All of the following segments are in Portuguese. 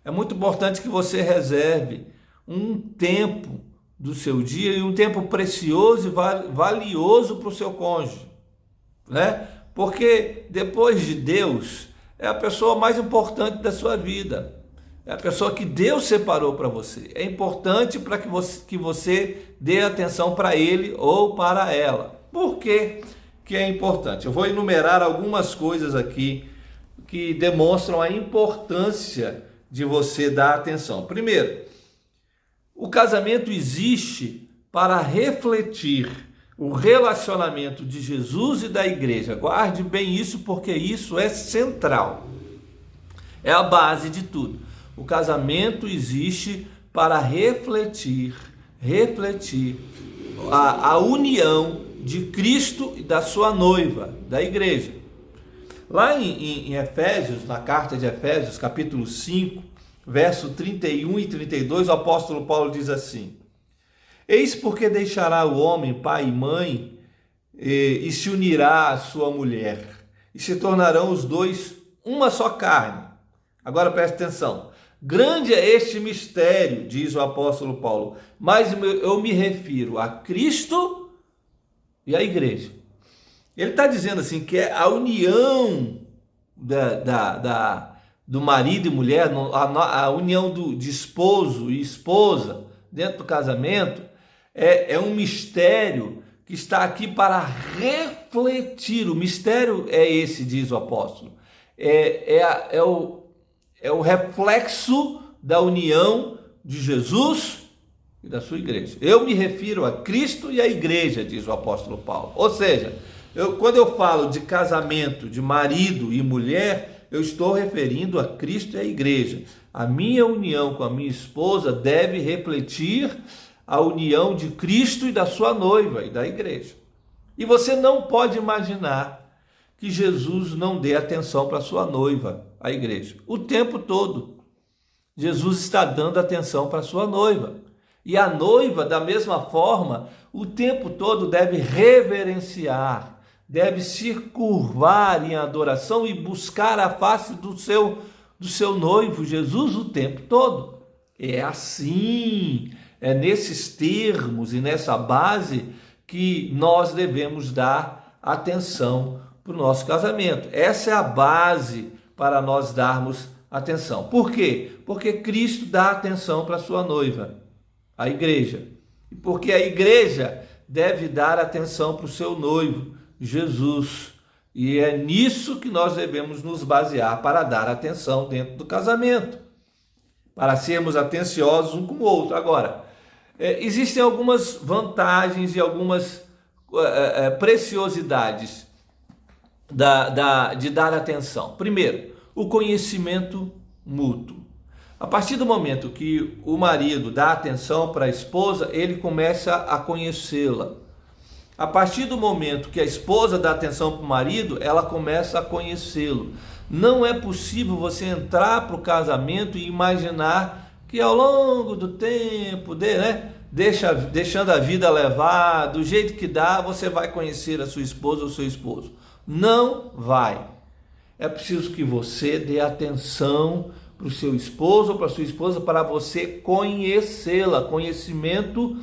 É muito importante que você reserve um tempo do seu dia e um tempo precioso e valioso para o seu cônjuge, né? Porque depois de Deus, é a pessoa mais importante da sua vida. É a pessoa que Deus separou para você. É importante para que você dê atenção para ele ou para ela. Por que que é importante? Eu vou enumerar algumas coisas aqui que demonstram a importância de você dar atenção. Primeiro, o casamento existe para refletir o relacionamento de Jesus e da igreja. Guarde bem isso, porque isso é central. É a base de tudo. O casamento existe para refletir a união de Cristo e da sua noiva, da igreja. Lá em Efésios, na carta de Efésios, capítulo 5, verso 31 e 32, o apóstolo Paulo diz assim: eis porque deixará o homem pai e mãe e se unirá à sua mulher, e se tornarão os dois uma só carne. Agora preste atenção. Grande é este mistério, diz o apóstolo Paulo, mas eu me refiro a Cristo e a igreja. Ele está dizendo assim que é a união do marido e mulher, a união de esposo e esposa dentro do casamento, é um mistério que está aqui para refletir. O mistério é esse, diz o apóstolo. É o reflexo da união de Jesus e da sua igreja. Eu me refiro a Cristo e à igreja, diz o apóstolo Paulo. Ou seja, quando eu falo de casamento, de marido e mulher, eu estou referindo a Cristo e à igreja. A minha união com a minha esposa deve refletir a união de Cristo e da sua noiva e da igreja. E você não pode imaginar que Jesus não dê atenção para a sua noiva, a igreja. O tempo todo, Jesus está dando atenção para a sua noiva. E a noiva, da mesma forma, o tempo todo deve reverenciar, deve se curvar em adoração e buscar a face do seu noivo, Jesus, o tempo todo. É assim, é nesses termos e nessa base que nós devemos dar atenção para o nosso casamento. Essa é a base para nós darmos atenção. Por quê? Porque Cristo dá atenção para a sua noiva, a igreja. E porque a igreja deve dar atenção para o seu noivo, Jesus. E é nisso que nós devemos nos basear para dar atenção dentro do casamento, para sermos atenciosos um com o outro. Agora, existem algumas vantagens e algumas preciosidades de dar atenção. Primeiro, o conhecimento mútuo. A partir do momento que o marido dá atenção para a esposa, ele começa a conhecê-la. A partir do momento que a esposa dá atenção para o marido, ela começa a conhecê-lo. Não é possível você entrar para o casamento e imaginar que ao longo do tempo, deixando a vida levar, do jeito que dá, você vai conhecer a sua esposa ou seu esposo. Não vai. É preciso que você dê atenção para o seu esposo ou para a sua esposa para você conhecê-la, conhecimento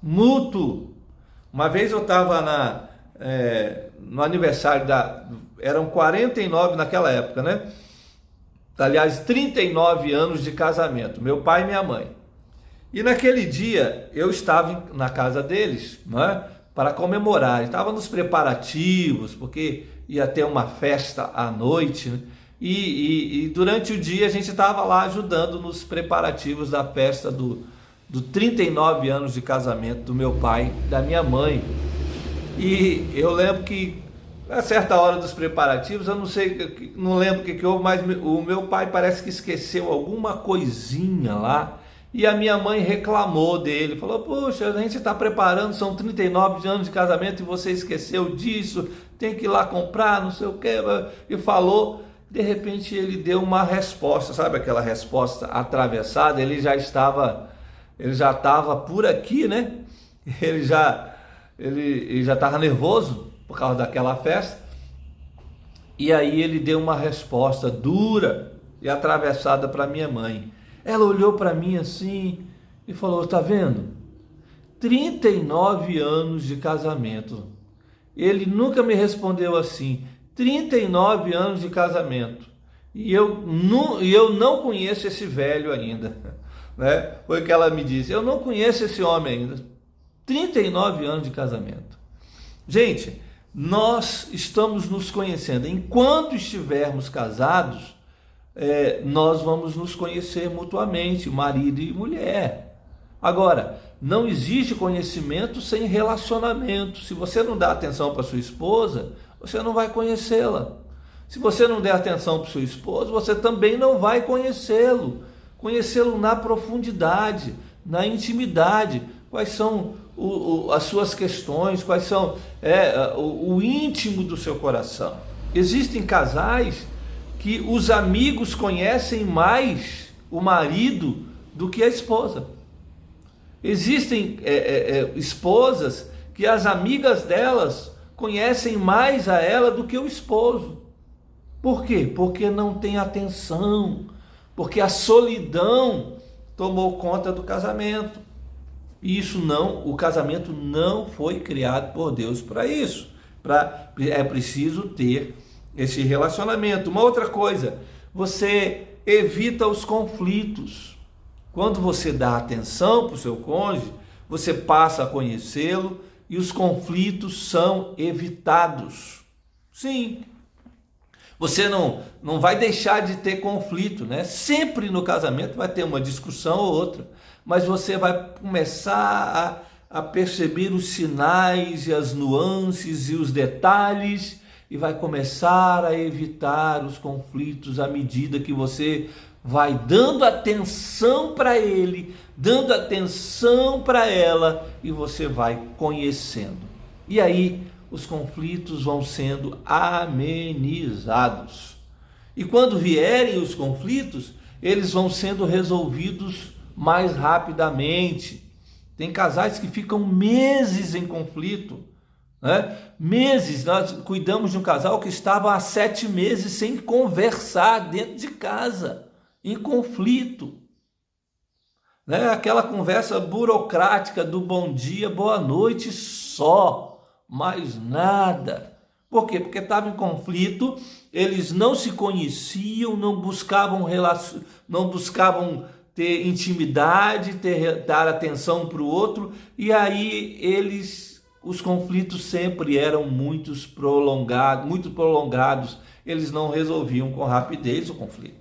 mútuo. Uma vez eu estava no aniversário eram 49 naquela época, né? Aliás, 39 anos de casamento, meu pai e minha mãe. E naquele dia eu estava na casa deles, né, para comemorar. Estava nos preparativos, porque ia ter uma festa à noite, né? E durante o dia a gente estava lá ajudando nos preparativos da festa do 39 anos de casamento do meu pai e da minha mãe. E eu lembro que a certa hora dos preparativos, eu não lembro o que houve, mas o meu pai parece que esqueceu alguma coisinha lá. E a minha mãe reclamou dele, falou: poxa, a gente está preparando, são 39 anos de casamento e você esqueceu disso, tem que ir lá comprar, não sei o que. E falou, de repente ele deu uma resposta, sabe aquela resposta atravessada? Ele já estava por aqui, né? Ele já estava nervoso por causa daquela festa. E aí ele deu uma resposta dura e atravessada para minha mãe. Ela olhou para mim assim e falou: tá vendo? 39 anos de casamento. Ele nunca me respondeu assim. 39 anos de casamento. E eu não conheço esse velho ainda. Né? Foi o que ela me disse. Eu não conheço esse homem ainda. 39 anos de casamento. Gente, nós estamos nos conhecendo. Enquanto estivermos casados, nós vamos nos conhecer mutuamente, marido e mulher. Agora, não existe conhecimento sem relacionamento. Se você não dá atenção para sua esposa, você não vai conhecê-la. Se você não der atenção para o seu esposo, você também não vai conhecê-lo. Conhecê-lo na profundidade, na intimidade. Quais são as suas questões, quais são o íntimo do seu coração. Existem casais que os amigos conhecem mais o marido do que a esposa. Existem esposas que as amigas delas conhecem mais a ela do que o esposo. Por quê? Porque não tem atenção, porque a solidão tomou conta do casamento. E o casamento não foi criado por Deus para isso. É preciso ter esse relacionamento. Uma outra coisa, você evita os conflitos. Quando você dá atenção para o seu cônjuge, você passa a conhecê-lo e os conflitos são evitados. Sim, você não vai deixar de ter conflito, né? Sempre no casamento vai ter uma discussão ou outra, mas você vai começar a perceber os sinais e as nuances e os detalhes e vai começar a evitar os conflitos à medida que você vai dando atenção para ele, dando atenção para ela e você vai conhecendo. E aí os conflitos vão sendo amenizados. E quando vierem os conflitos, eles vão sendo resolvidos mais rapidamente. Tem casais que ficam meses em conflito, né? Meses. Nós cuidamos de um casal que estava há 7 meses sem conversar dentro de casa, em conflito, né? Aquela conversa burocrática do bom dia, boa noite só, mais nada. Por quê? Porque estavam em conflito, eles não se conheciam, não buscavam ter intimidade, dar atenção para o outro, e aí os conflitos sempre eram muito prolongados, eles não resolviam com rapidez o conflito.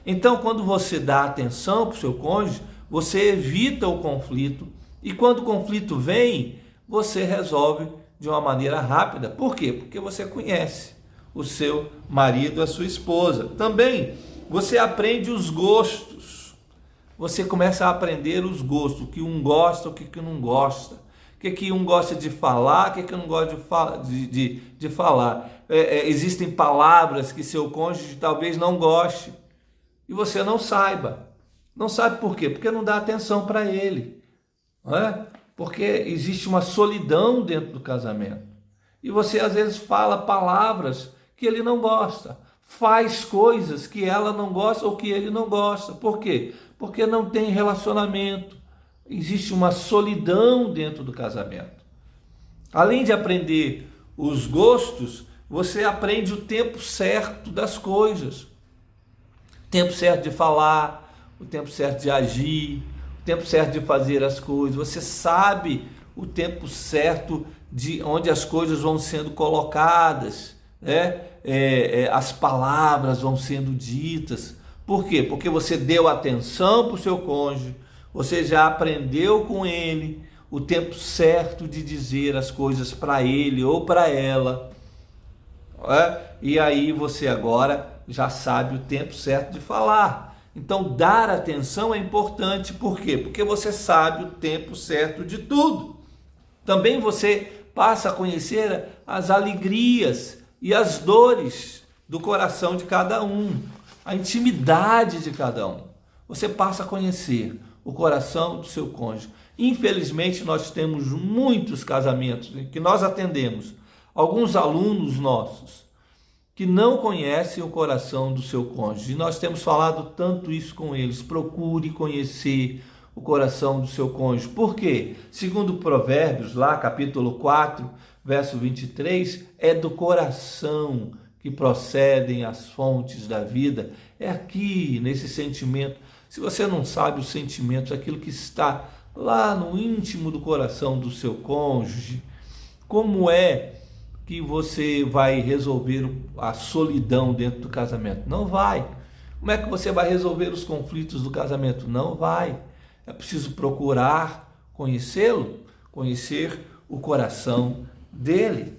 Então, quando você dá atenção para o seu cônjuge, você evita o conflito, e quando o conflito vem, você resolve de uma maneira rápida. Por quê? Porque você conhece o seu marido, a sua esposa. Também você aprende os gostos. Você começa a aprender os gostos, o que um gosta, o que não gosta. O que um gosta de falar, o que não gosta de falar. Existem palavras que seu cônjuge talvez não goste. E você não saiba. Não sabe por quê? Porque não dá atenção para ele. Não é? Porque existe uma solidão dentro do casamento. E você às vezes fala palavras que ele não gosta. Faz coisas que ela não gosta ou que ele não gosta. Por quê? Porque não tem relacionamento. Existe uma solidão dentro do casamento. Além de aprender os gostos, você aprende o tempo certo das coisas. O tempo certo de falar, o tempo certo de agir, o tempo certo de fazer as coisas. Você sabe o tempo certo de onde as coisas vão sendo colocadas, né? As palavras vão sendo ditas. Por quê? Porque você deu atenção para o seu cônjuge, você já aprendeu com ele o tempo certo de dizer as coisas para ele ou para ela. E aí você agora já sabe o tempo certo de falar. Então, dar atenção é importante. Por quê? Porque você sabe o tempo certo de tudo. Também você passa a conhecer as alegrias e as dores do coração de cada um, a intimidade de cada um. Você passa a conhecer o coração do seu cônjuge. Infelizmente, nós temos muitos casamentos em que nós atendemos alguns alunos nossos que não conhecem o coração do seu cônjuge. E nós temos falado tanto isso com eles. Procure conhecer o coração do seu cônjuge. Por quê? Segundo Provérbios, lá capítulo 4, verso 23, é do coração que procedem as fontes da vida. É aqui, nesse sentimento. Se você não sabe os sentimentos, aquilo que está lá no íntimo do coração do seu cônjuge, como é que você vai resolver a solidão dentro do casamento? Não vai. Como é que você vai resolver os conflitos do casamento? Não vai. É preciso procurar conhecê-lo, conhecer o coração dele.